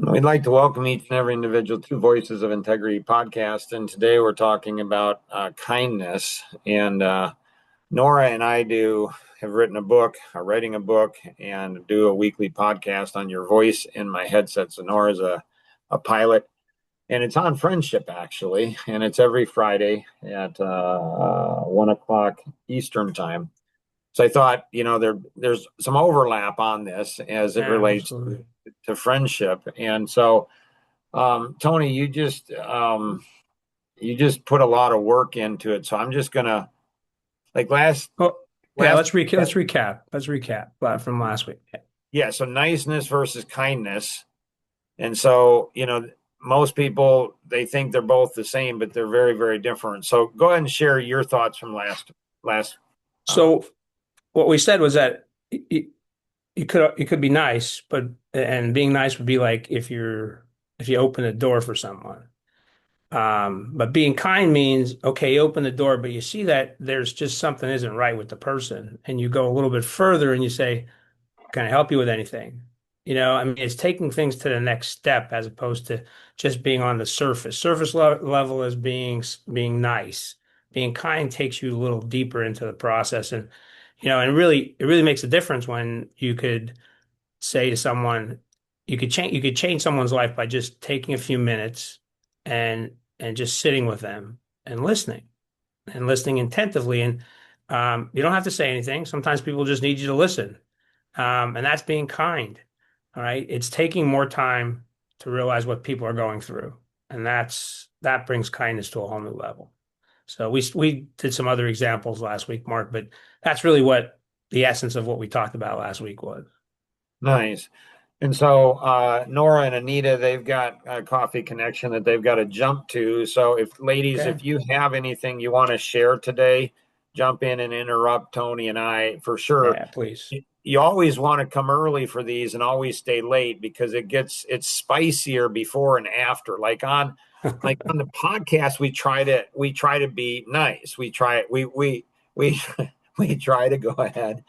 We'd like to welcome each and every individual to Voices of Integrity podcast. And today we're talking about kindness. And Nora and I have written a book, are writing a book, and do a weekly podcast on your voice in my headset. So Nora's a pilot, and it's on friendship, actually. And it's every Friday at 1 o'clock Eastern time. So I thought, there's some overlap on this as it Yeah, relates absolutely. to friendship. And so Tony, you just put a lot of work into it. So I'm just gonna like Oh, yeah, last let's recap. Let's recap from last week. yeah, so niceness versus kindness. And so, most people they think they're both the same, but they're very, very different. So go ahead and share your thoughts from last uh So what we said was that you could be nice, but and being nice would be like if you open a door for someone. But being kind means, okay, you open the door, but you see that there's just something isn't right with the person, and you go a little bit further and you say, can I help you with anything? I mean, it's taking things to the next step as opposed to just being on the surface. Level is being nice. Being kind takes you a little deeper into the process, and and really, it really makes a difference when you could say to someone, you could change someone's life by just taking a few minutes and just sitting with them and listening attentively. And you don't have to say anything. Sometimes people just need you to listen. And that's being kind. All right. It's taking more time to realize what people are going through. And that brings kindness to a whole new level. So we did some other examples last week, Mark, but that's really what the essence of what we talked about last week was. nice. And so Nora and Anita, they've got a coffee connection that they've got to jump to. So if ladies, Okay. if you have anything you want to share today, jump in and interrupt Tony and I for sure. Yeah, please. You always want to come early for these and always stay late because it's spicier before and after. Like on the podcast, we try to be nice. We we try to go ahead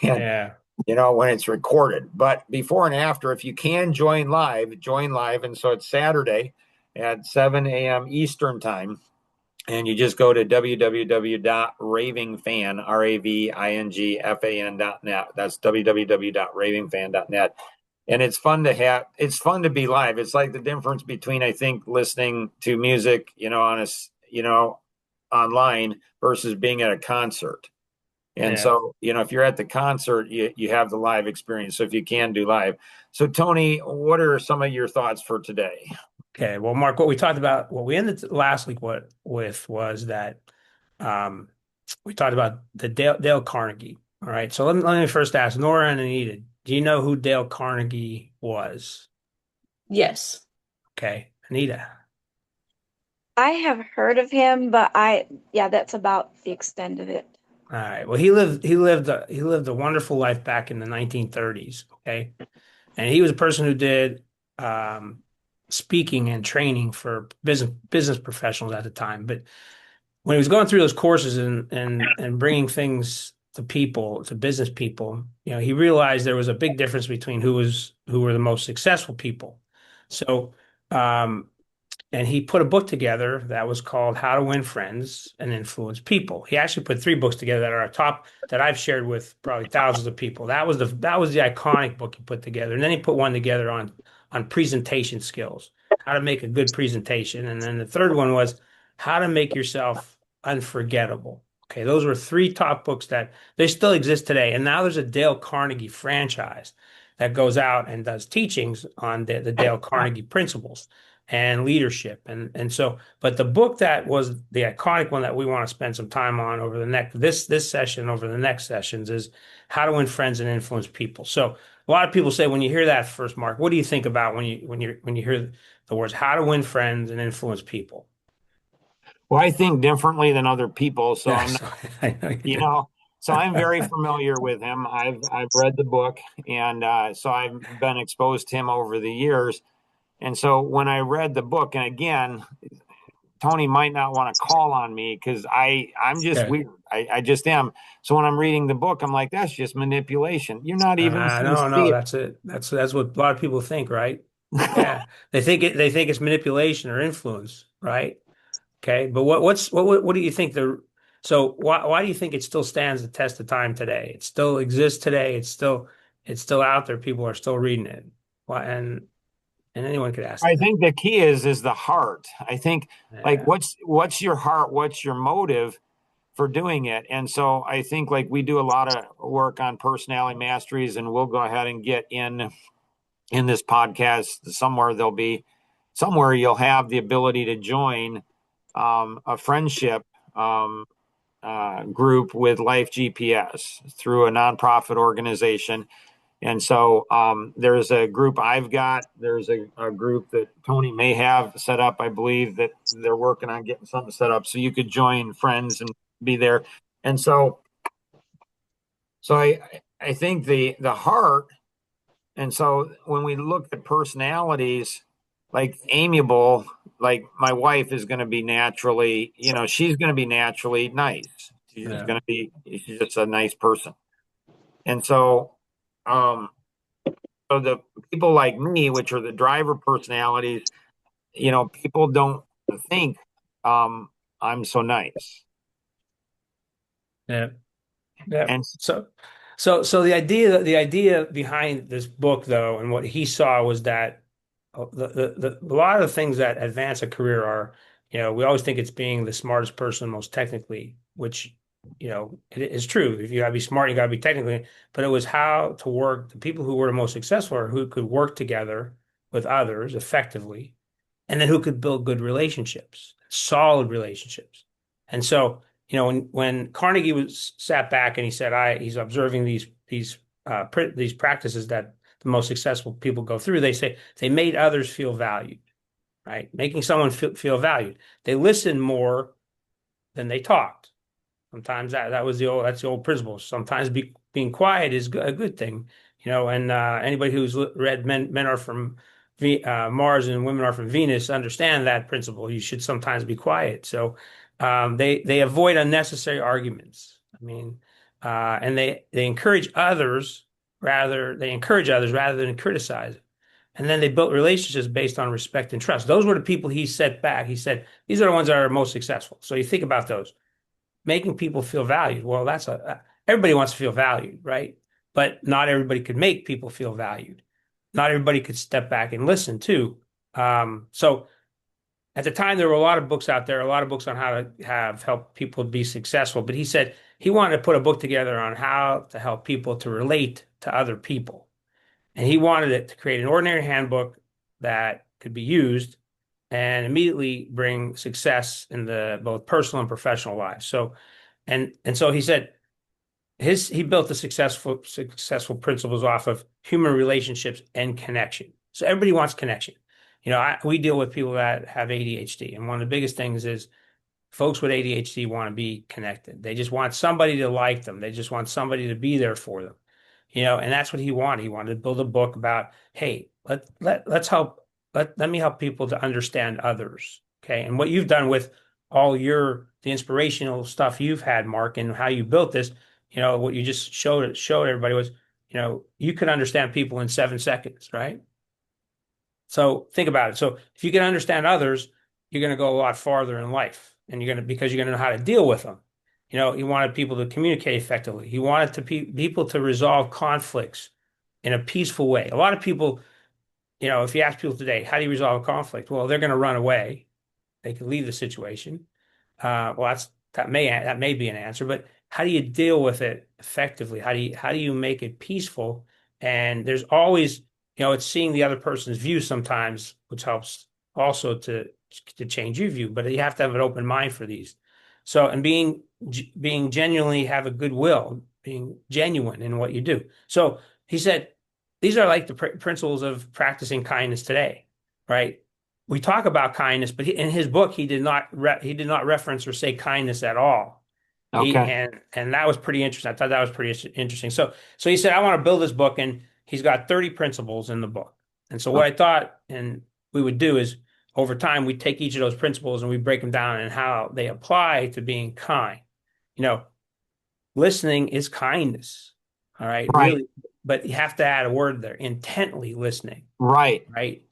and Yeah. when it's recorded. But before and after, if you can join live, join live. And so it's Saturday at 7 a.m. Eastern time. And you just go to www.ravingfan, ravingfan.net. That's www.ravingfan.net. And it's fun to be live. It's like the difference between, I think, listening to music, online versus being at a concert. And Yeah. so, if you're at the concert, you have the live experience. So if you can do live. So Tony, what are some of your thoughts for today? Okay. Well, Mark, what we talked about, what we ended last week with was that um, we talked about the Dale Carnegie. All right. So let me first ask Nora and Anita, do you know who Dale Carnegie was? Yes. Okay. Anita. I have heard of him, but yeah, that's about the extent of it. All right. Well, he lived a wonderful life back in the 1930s. Okay. And he was a person who did um, speaking and training for business professionals at the time. But when he was going through those courses and bringing things to people, to business people, he realized there was a big difference between who were the most successful people. So, um, and he put a book together that was called How to Win Friends and Influence People. He actually put three books together that are top that I've shared with probably thousands of people. That was the iconic book he put together. And then he put one together on presentation skills, how to make a good presentation. And then the third one was how to make yourself unforgettable. Okay, those were three top books that they still exist today. And now there's a Dale Carnegie franchise that goes out and does teachings on the Dale Carnegie principles and leadership. And so, but the book that was the iconic one that we want to spend some time on over the next this session, over the next sessions, is How to Win Friends and Influence People. So a lot of people say when you hear that first, Mark, what do you think about when you hear the words how to win friends and influence people? Well, I think differently than other people, so I'm Yes, not, I know you you do. know, so I'm very familiar with him. I've read the book, and so I've been exposed to him over the years. And so when I read the book, and again, Tony might not want to call on me because I'm just Okay. weird. I just am. So when I'm reading the book, I'm like, that's just manipulation. You're not even No, sincere. that's it. That's what a lot of people think, right? Yeah. They think it's manipulation or influence, right? Okay. But what do you think so why do you think it still stands the test of time today? It still exists today. It's still out there. People are still reading it. Why and anyone could ask I that. think the key is the heart. I think like Yeah. what's your heart? What's your motive for doing it? And so I think like we do a lot of work on personality masteries, and we'll go ahead and get in this podcast somewhere there'll be somewhere you'll have the ability to join a friendship um, group with Life GPS through a nonprofit organization. And so there's a group I've got. There's a group that Tony may have set up. I believe that they're working on getting something set up so you could join friends and be there. And so I think the heart. And so when we look at personalities, like amiable, like my wife is going to be naturally, she's going to be naturally nice. Yeah. She's just a nice person. And um, so the people like me, which are the driver personalities, people don't think I'm so nice. Yeah. Yeah. And So the idea behind this book, though, and what he saw was that a lot of the things that advance a career are, we always think it's being the smartest person most technically, which, it is true. If you gotta be smart, you gotta be technically, but it was how to work. The people who were the most successful are who could work together with others effectively, and then who could build good relationships, solid relationships. And so, when Carnegie was sat back and he said, he's observing these practices that the most successful people go through. They say they made others feel valued, right? Making someone feel valued. They listened more than they talked. Sometimes that's the old principle. Sometimes being quiet is a good thing, And anybody who's read Men Are From Mars and Women Are From Venus understand that principle. You should sometimes be quiet. So they avoid unnecessary arguments. I mean, and they encourage others rather than criticize. And then they built relationships based on respect and trust. Those were the people he set back. He said these are the ones that are most successful. So you think about those making people feel valued. Well, everybody wants to feel valued, right? But not everybody could make people feel valued. Not everybody could step back and listen too. So at the time, there were a lot of books out there, a lot of books on how to have help people be successful. But he said he wanted to put a book together on how to help people to relate to other people. And he wanted it to create an ordinary handbook that could be used and immediately bring success in the both personal and professional lives. So and so he said he built the successful principles off of human relationships and connection. So everybody wants connection. We deal with people that have ADHD, and one of the biggest things is folks with ADHD want to be connected. They just want somebody to like them. They just want somebody to be there for them. And that's what he wanted. He wanted to build a book about, hey, let's help let me help people to understand others. Okay. And what you've done with all the inspirational stuff you've had, Mark, and how you built this, what you just showed everybody was, you could understand people in 7 seconds, right? So think about it. So if you can understand others, you're going to go a lot farther in life, and because you're going to know how to deal with them. He wanted people to communicate effectively. He wanted people to resolve conflicts in a peaceful way. A lot of people, if you ask people today, how do you resolve a conflict? Well, they're going to run away. They could leave the situation. Well, that may be an answer, but how do you deal with it effectively? How do you make it peaceful? And there's always, it's seeing the other person's view sometimes, which helps also to change your view. But you have to have an open mind for these. So, and being genuinely have a goodwill, being genuine in what you do. So he said, these are like the principles of practicing kindness today, right? We talk about kindness, but in his book, he did not reference or say kindness at all. okay, And that was pretty interesting. I thought that was pretty interesting. So he said, I want to build this book, and he's got 30 principles in the book. And so what I thought, and we would do is over time, we take each of those principles and we break them down and how they apply to being kind. You know, listening is kindness. All right, right, really, but you have to add a word there, intently listening, right. right?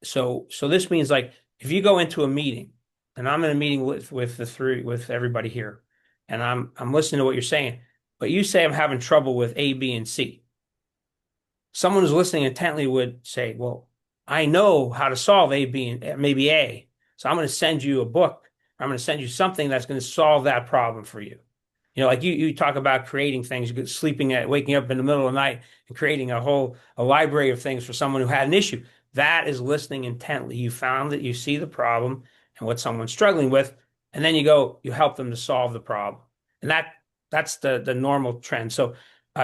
So this means like if you go into a meeting, and I'm in a meeting with everybody here, and I'm listening to what you're saying, but you say I'm having trouble with A, B, and C. Someone who's listening intently would say, well, I know how to solve A, B, and maybe A. So I'm going to send you a book. I'm going to send you something that's going to solve that problem for you. Like you talk about creating things, waking up in the middle of the night and creating a library of things for someone who had an issue. That is listening intently. You found that you see the problem and what someone's struggling with, and then you help them to solve the problem. And that's the normal trend. So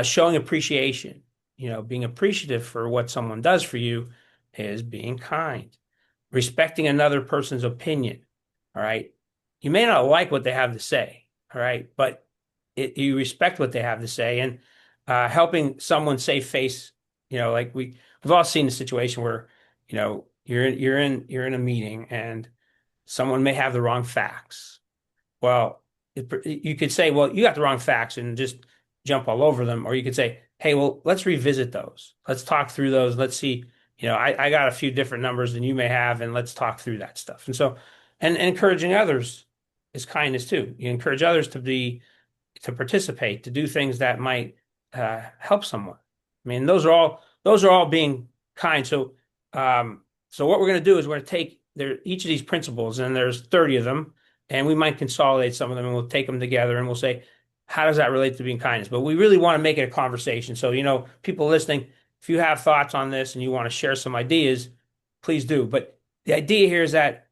showing appreciation, being appreciative for what someone does for you is being kind, respecting another person's opinion. All right. You may not like what they have to say. All right. But you respect what they have to say, and helping someone save face. Like we've all seen the situation where, you're in a meeting and someone may have the wrong facts. Well, you could say, well, you got the wrong facts and just jump all over them. Or you could say, hey, well, let's revisit those. Let's talk through those. Let's see, I got a few different numbers than you may have, and let's talk through that stuff. And so, and encouraging others is kindness too. You encourage others to participate, to do things that might help someone. I mean, those are all being kind. So what we're going to do is we're going to take each of these principles, and there's 30 of them, and we might consolidate some of them, and we'll take them together, and we'll say, how does that relate to being kindness? But we really want to make it a conversation. So, people listening, if you have thoughts on this and you want to share some ideas, please do. But the idea here is that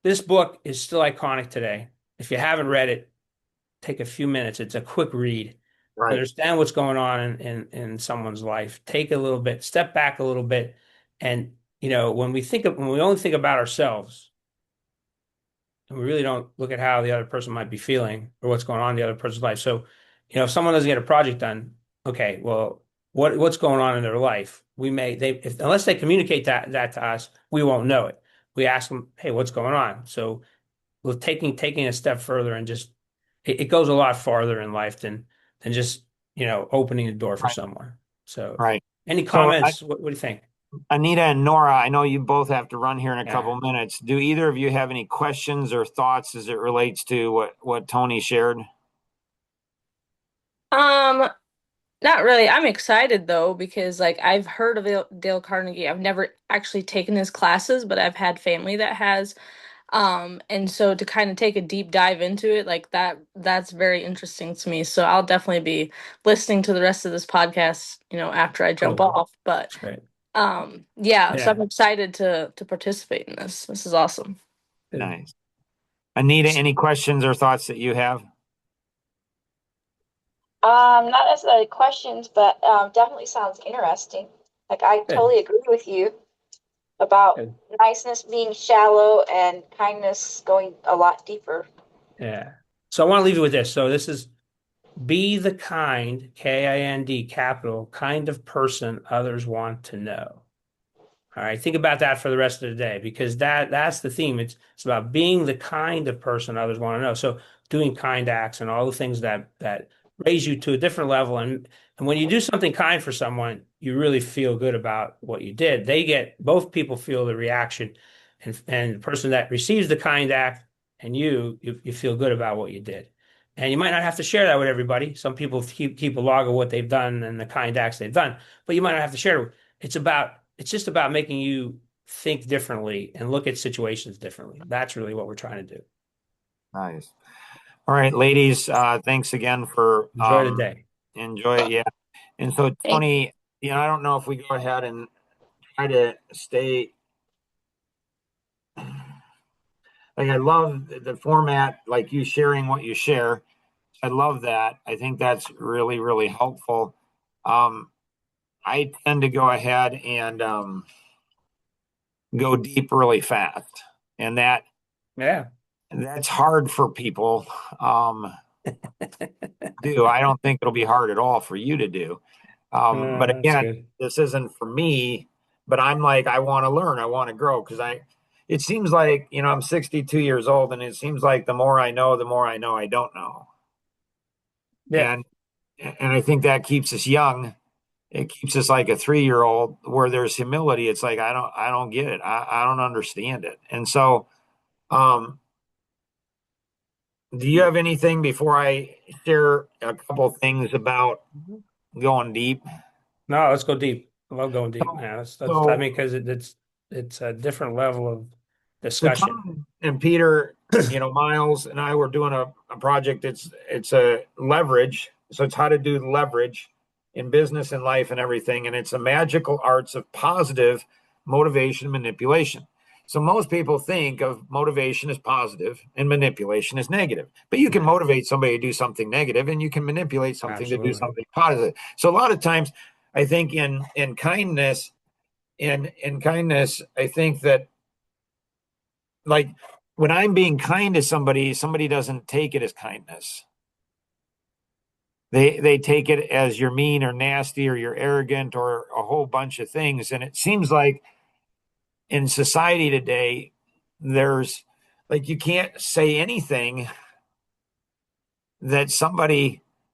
this book is still iconic today. If you haven't read it, take a few minutes. It's a quick read. Right. Understand what's going on in someone's life. Take a little bit, step back a little bit, and when we only think about ourselves, and we really don't look at how the other person might be feeling or what's going on in the other person's life. So, if someone doesn't get a project done, okay, well, what's going on in their life? Unless they communicate that to us, we won't know it. We ask them, hey, what's going on? So, with taking a step further, and just it goes a lot farther in life than just opening the door for Right. someone. So, Right. any So, comments? What do you think? Anita and Nora, I know you both have to run here in a Yeah. couple minutes. Do either of you have any questions or thoughts as it relates to what Tony shared? Um, Not really. I'm excited though because like I've heard of Dale Carnegie. I've never actually taken his classes, but I've had family that has. And so to kind of take a deep dive into it like that's very interesting to me. So I'll definitely be listening to the rest of this podcast, after I jump Cool. off. But That's great. yeah, so Yeah. I'm excited to participate in this. This is awesome. Nice. Anita, any questions or thoughts that you have? Not necessarily questions, but definitely sounds interesting. Like I Good. totally agree with you about Good. niceness being shallow and kindness going a lot deeper. Yeah. So I want to leave you with this. So this is be the kind, Kind, capital, kind of person others want to know. All right, think about that for the rest of the day because that's the theme. It's about being the kind of person others want to know. So doing kind acts and all the things that raise you to a different level. And when you do something kind for someone, you really feel good about what you did. Both people feel the reaction, and the person that receives the kind act and you feel good about what you did. And you might not have to share that with everybody. Some people keep a log of what they've done and the kind acts they've done, but you might not have to share it. It's just about making you think differently and look at situations differently. That's really what we're trying to do. Nice. All right, ladies, thanks again for Enjoy the day. enjoy it. Yeah. And so Thank Tony, I don't know if we go ahead and try to stay like I love the format, like you sharing what you share. I love that. I think that's really, really helpful. Um, I tend to go ahead and go deep really fast, and Yeah. that's hard for people. Do I don't think it'll be hard at all for you to do. But That's again, good. this isn't for me. But I'm like, I want to learn, I want to grow because It seems like I'm 62 years old, and it seems like the more I know, I don't know, Yeah. and I think that keeps us young it keeps us like a 3-year-old where there's humility. It's like, I don't get it. I don't understand it. And so, do you have anything before I share a couple things about going deep? No, let's go deep. I love going deep, man. I So, mean, because it's a different level of so discussion. Tom and Peter, Miles and I were doing a project. It's a leverage. So it's how to do leverage in business and life and everything. And it's a magical arts of positive motivation manipulation. So most people think of motivation as positive and manipulation as negative. But you can Yeah, motivate somebody to do something negative, and you can manipulate something to do absolutely. something positive. So a lot of times, I think in kindness, in kindness, I think that, like, when I'm being kind to somebody doesn't take it as kindness. They take it as you're mean or nasty or you're arrogant or a whole bunch of things. And it seems like in society today, there's, like, you can't say anything that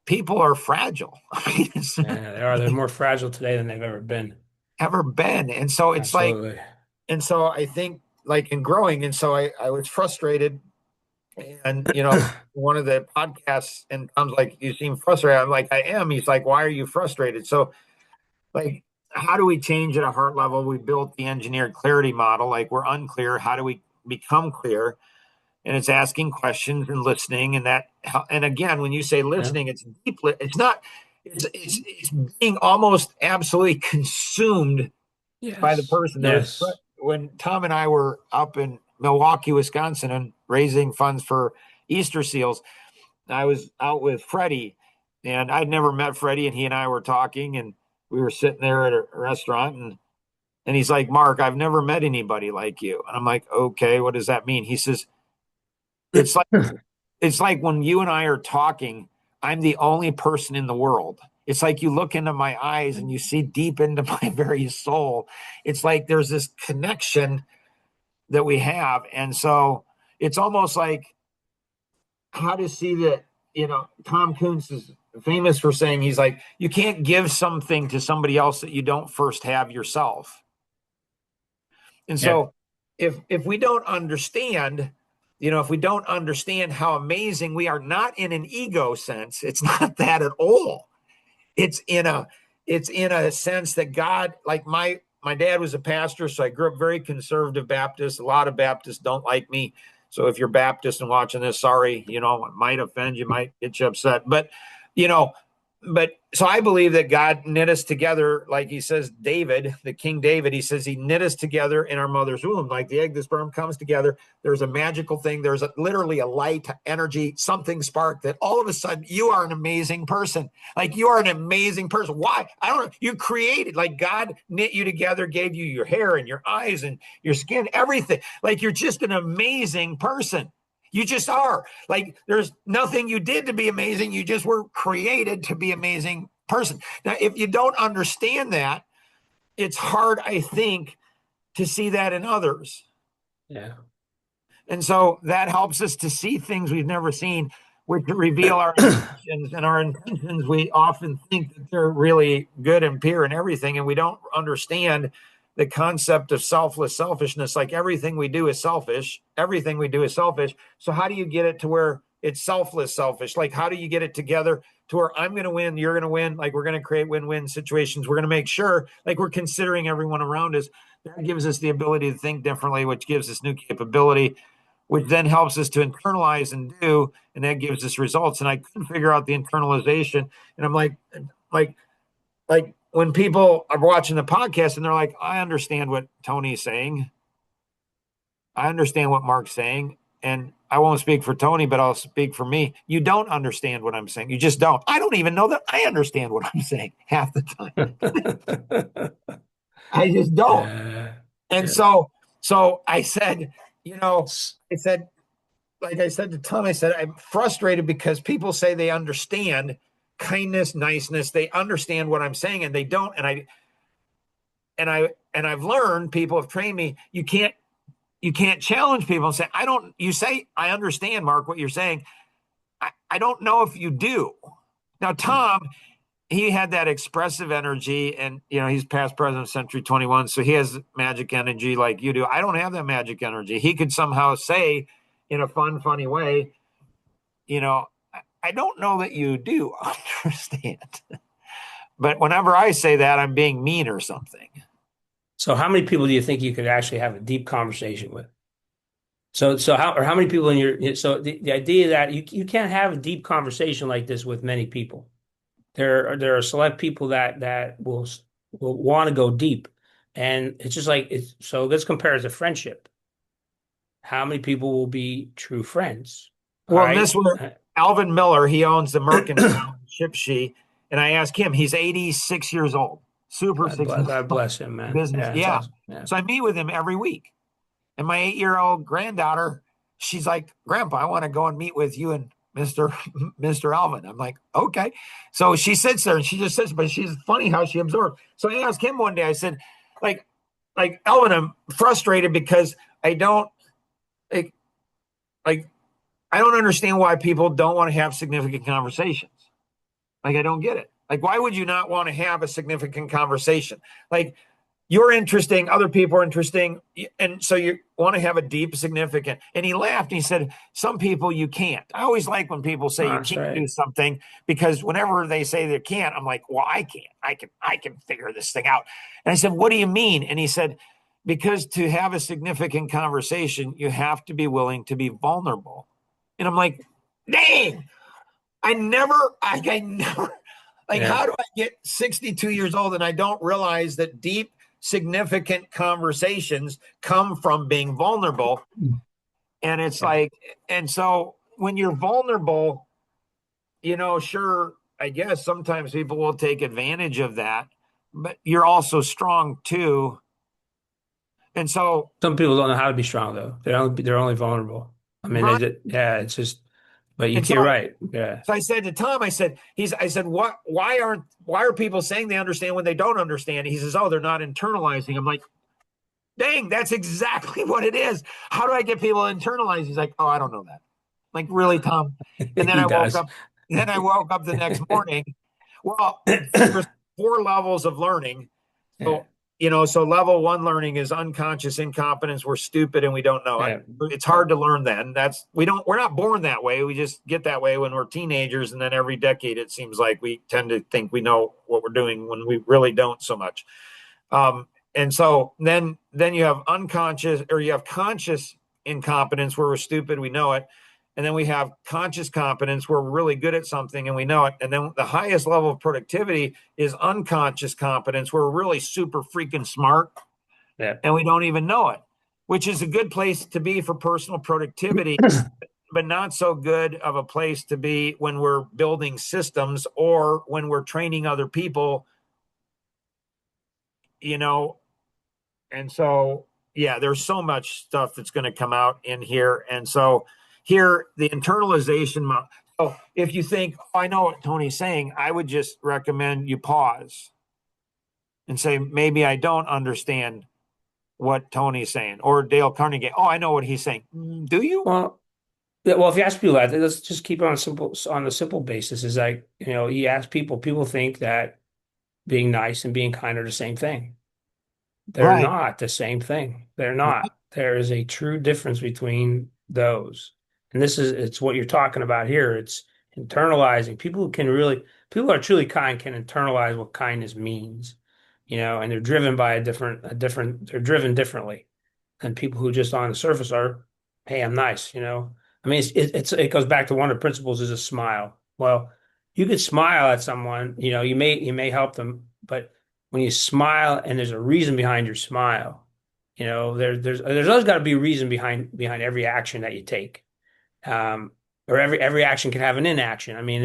people are fragile. I mean, it's Yeah, they are. They're more fragile today than they've ever been. ever been. And so it's like, Absolutely. and so I think, like, in growing, and so I was frustrated. And one of the podcasts, and Tom's like, "You seem frustrated." I'm like, "I am." He's like, "Why are you frustrated?" So, like, how do we change at a heart level? We built the engineered clarity model. Like, we're unclear. How do we become clear? And it's asking questions and listening. And again, when you say Yeah. listening, it's deep. It's not. It's being almost absolutely consumed by the Yes. person. There was, Yes. when Tom and I were up in Milwaukee, Wisconsin, and raising funds for Easter seals, I was out with Freddie, and I'd never met Freddie, and he and I were talking, and we were sitting there at a restaurant, and he's like, "Mark, I've never met anybody like you." And I'm like, "Okay, what does that mean?" He says, "It's like it's like when you and I are talking, I'm the only person in the world. It's like you look into my eyes and you see deep into my very soul. It's like there's this connection that we have." And so it's almost like, how to see that, Tom Kuntz is famous for saying, he's like, you can't give something to somebody else that you don't first have yourself. And Yep. so if we don't understand, if we don't understand how amazing we are, not in an ego sense, it's not that at all. It's in a sense that God, like, my dad was a pastor, so I grew up very conservative Baptist. A lot of Baptists don't like me. So if you're Baptist and watching this, sorry, it might offend you, might get you upset. You know, but so I believe that God knit us together, like he says, David, the King David, he says he knit us together in our mother's womb, like the egg, the sperm comes together. There's a magical thing. There's literally a light, energy, something spark that all of a sudden you are an amazing person. Like, you are an amazing person. Why? I don't know. You created, like, God knit you together, gave you your hair and your eyes and your skin, everything. Like, you're just an amazing person. You just are. Like, there's nothing you did to be amazing. You just were created to be an amazing person. Now, if you don't understand that, it's hard, I think, to see that in others. Yeah. And so that helps us to see things we've never seen, which reveal our intentions. And our intentions, we often think that they're really good and pure and everything. And we don't understand the concept of selfishness. Like, everything we do is selfish. Everything we do is selfish. So how do you get it to where it's selfish? Like, how do you get it together to where I'm going to win, you're going to win? Like, we're going to create win-win situations. We're going to make sure, like, we're considering everyone around us. That gives us the ability to think differently, which gives us new capability, which then helps us to internalize and do, and that gives us results. And I couldn't figure out the internalization. And I'm like, like when people are watching the podcast and they're like, I understand what Tony's saying. I understand what Mark's saying. And I won't speak for Tony, but I'll speak for me. You don't understand what I'm saying. You just don't. I don't even know that I understand what I'm saying half the time. I just don't. And Yeah. so I said, I said, like I said to Tom, I said, I'm frustrated because people say they understand kindness, niceness. They understand what I'm saying, and they don't. And I've learned, people have trained me, you can't challenge people and say, I don't, you say, I understand, Mark, what you're saying. I don't know if you do. Now, Tom, he had that expressive energy, and he's past president of Century 21, so he has magic energy like you do. I don't have that magic energy. He could somehow say in a fun, funny way, I don't know that you do understand. But whenever I say that, I'm being mean or something. So how many people do you think you could actually have a deep conversation with? So how many people in so the idea that you can't have a deep conversation like this with many people. There are select people that will want to go deep. And it's just like so let's compare it to friendship. How many people will be true friends? All Well, in right. this one, Alvin Miller, he owns the Merkin ship she, and I asked him, he's 86 years old, super God successful bless him, man. business. Yeah, it's Yeah. awesome. Yeah. So I meet with him every week. And my 8-year-old granddaughter, she's like, Grandpa, I want to go and meet with you and Mr. Alvin. I'm like, okay. So she sits there and she just sits, but she's funny how she absorbed. So I asked him one day, I said, like, Alvin, I'm frustrated because I don't like I don't understand why people don't want to have significant conversations. Like, I don't get it. Like, why would you not want to have a significant conversation? Like, you're interesting, other people are interesting, and so you want to have a deep, significant. And he laughed and he said, some people you can't. I always like when people say you That's can't do right. something, because whenever they say they can't, I'm like, well, I can't. I can figure this thing out. And I said, what do you mean? And he said, because to have a significant conversation, you have to be willing to be vulnerable. And I'm like, dang, I never, like, Yeah. how do I get 62 years old and I don't realize that deep, significant conversations come from being vulnerable? And it's Yeah. like, and so when you're vulnerable, sure, I guess sometimes people will take advantage of that, but you're also strong too. And so, Some people don't know how to be strong though. They're only vulnerable. I mean, right. yeah, it's just. But And you're so, right. Yeah. I said to Tom, I said, why are people saying they understand when they don't understand? He says, oh, they're not internalizing. I'm like, dang, that's exactly what it is. How do I get people to internalize? He's like, oh, I don't know that. Like, really, Tom? And then He I woke does. up, the next morning. Well, there's 4 levels of learning. Yeah. So, so level 1 learning is unconscious incompetence. We're stupid and we don't know it. Yeah. It's hard to learn then. We're not born that way. We just get that way when we're teenagers. And then every decade, it seems like we tend to think we know what we're doing when we really don't so much. And so then you have unconscious, or you have conscious incompetence where we're stupid, we know it. And then we have conscious competence where we're really good at something and we know it. And then the highest level of productivity is unconscious competence where we're really super freaking smart Yeah. and we don't even know it, which is a good place to be for personal productivity, but not so good of a place to be when we're building systems or when we're training other people, you know. And so, yeah, there's so much stuff that's going to come out in here. And so here, the internalization. So if you think, oh, I know what Tony's saying, I would just recommend you pause and say, maybe I don't understand what Tony's saying. Or Dale Carnegie, oh, I know what he's saying. Do you? Well, yeah, well, if you ask people that, let's just keep it on the simple basis. Is like, you ask people think that being nice and being kind are the same thing. They're Right. not the same thing. They're not. There is a true difference between those. And it's what you're talking about here. It's internalizing. People who are truly kind can internalize what kindness means, and they're driven by they're driven differently than people who just on the surface are, hey, I'm nice. I mean, it goes back to one of the principles is a smile. Well, you could smile at someone, you may help them, but when you smile and there's a reason behind your smile, there's always got to be a reason behind every action that you take. Um, or every action can have an inaction. I mean,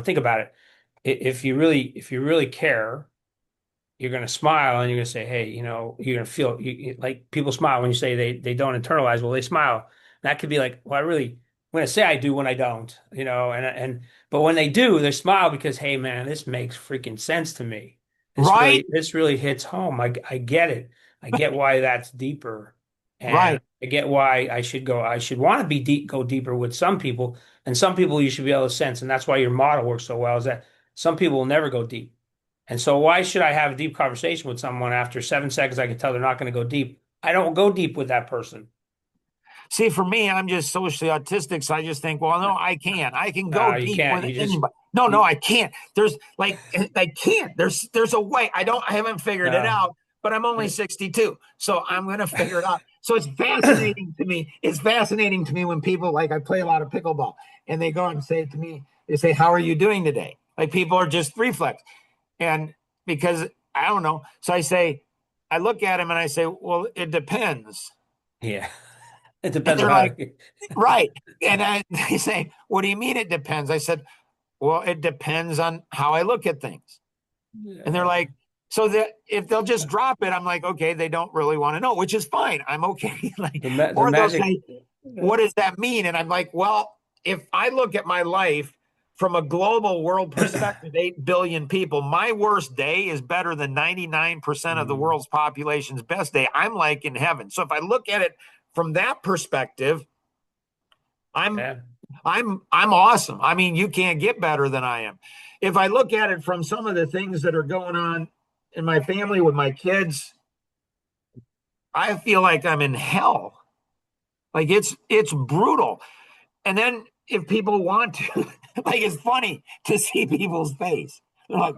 think about it. If you really care, you're going to smile and you're going to say, hey, you're going to feel like people smile when you say they don't internalize. Well, they smile. That could be like, well, I'm going to say I do when I don't, but when they do, they smile because, hey, man, this makes freaking sense to me. This Right. really, this really hits home. I get it. I get why that's deeper. And Right. I get why I should want to go deeper with some people, and some people you should be able to sense. And that's why your model works so well is that Some people will never go deep. And so why should I have a deep conversation with someone after 7 seconds I can tell they're not going to go deep? I don't go deep with that person. See, for me, I'm just socially autistic, so I just think, well, no, I can. I can go No, you deep can't. with You just anybody. No, you, I can't. There's like I can't. There's a way. I haven't figured it no. out, but I'm only 62, so I'm gonna figure it out. So it's fascinating to me. It's fascinating to me when people like I play a lot of pickleball and they go and say to me, they say, "How are you doing today?" Like people are just reflex, and because I don't know, so I say, I look at them and I say, "Well, it depends." Yeah. It And depends they're on how like, right. And they say, what do you mean it depends? I said, well, it depends on how I look at things. And they're like, so that if they'll just drop it, I'm like, okay, they don't really want to know, which is fine. I'm okay. Like, the or they'll magic. say, what does that mean? And I'm like, well, if I look at my life from a global world perspective, 8 billion people, my worst day is better than 99% of the Mm, world's population's best day. I'm like in heaven. So if I look at it from that perspective, I'm yeah. I'm awesome. I mean, you can't get better than I am. If I look at it from some of the things that are going on in my family with my kids, I feel like I'm in hell. Like it's brutal. And then if people want to, like it's funny to see people's face. They're like,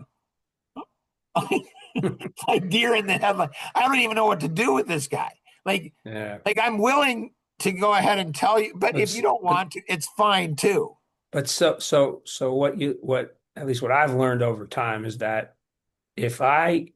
like deer in the headlight. I don't even know what to do with this guy. Like, Yeah. like I'm willing to go ahead and tell you, but if you But don't want to, it's fine too. so what at least what I've learned over time is that if I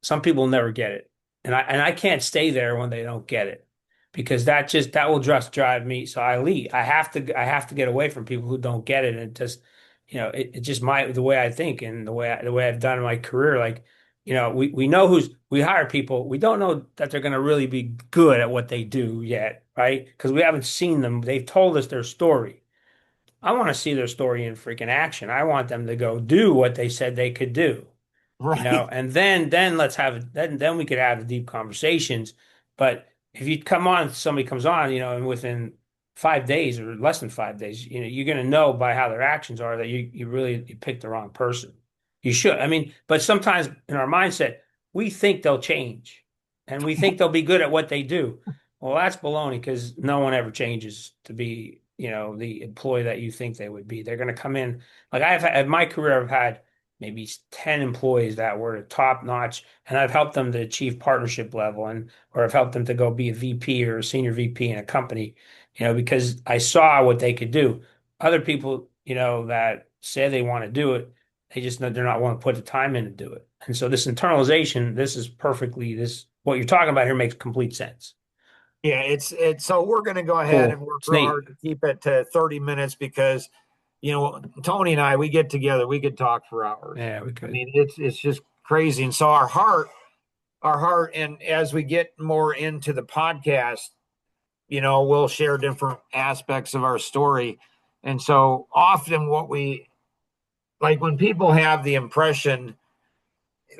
some people never get it. And I can't stay there when they don't get it because that will just drive me. So I leave. I have to get away from people who don't get it. And just, it just the way I think and the way I've done in my career, like, we know we hire people. We don't know that they're going to really be good at what they do yet, right? Because we haven't seen them. They've told us their story. I want to see their story in freaking action. I want them to go do what they said they could do, Right. and then let's have then we could have the deep conversations. But if you come on, somebody comes on, and within 5 days or less than 5 days, you're going to know by how their actions are that you picked the wrong person. You should. I mean, but sometimes in our mindset, we think they'll change and we think they'll be good at what they do. Well, that's baloney because no one ever changes to be, the employee that you think they would be. They're going to come in. Like I've had in my career, I've had maybe 10 employees that were top notch, and I've helped them to achieve partnership level or I've helped them to go be a VP or a senior VP in a company, because I saw what they could do. Other people, that say they want to do it, they just know they're not willing to put the time in to do it. And so this internalization, this what you're talking about here makes complete sense. Yeah, it's so we're going to go ahead and Cool. work It's real neat. hard to keep it to 30 minutes because Tony and I we get together, we could talk for hours. Yeah, we I could. mean, it's just crazy. And so our heart and as we get more into the podcast, we'll share different aspects of our story. And so often what we like when people have the impression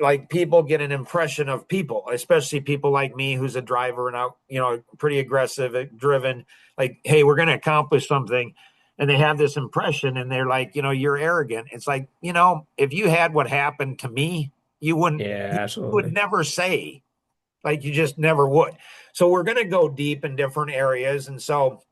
like people get an impression of people, especially people like me, who's a driver and out, pretty aggressive, driven. Like, hey, we're going to accomplish something, and they have this impression, and they're like, you're arrogant. It's like, if you had what happened to me, Yeah, you would absolutely. never say, like, you just never would. So we're going to go deep in different areas, and so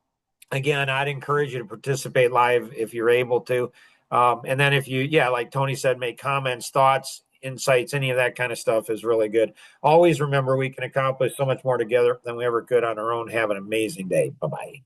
again, I'd encourage you to participate live if you're able to. And then if you, yeah, like Tony said, make comments, thoughts, insights, any of that kind of stuff is really good. Always remember we can accomplish so much more together than we ever could on our own. Have an amazing day. Bye bye.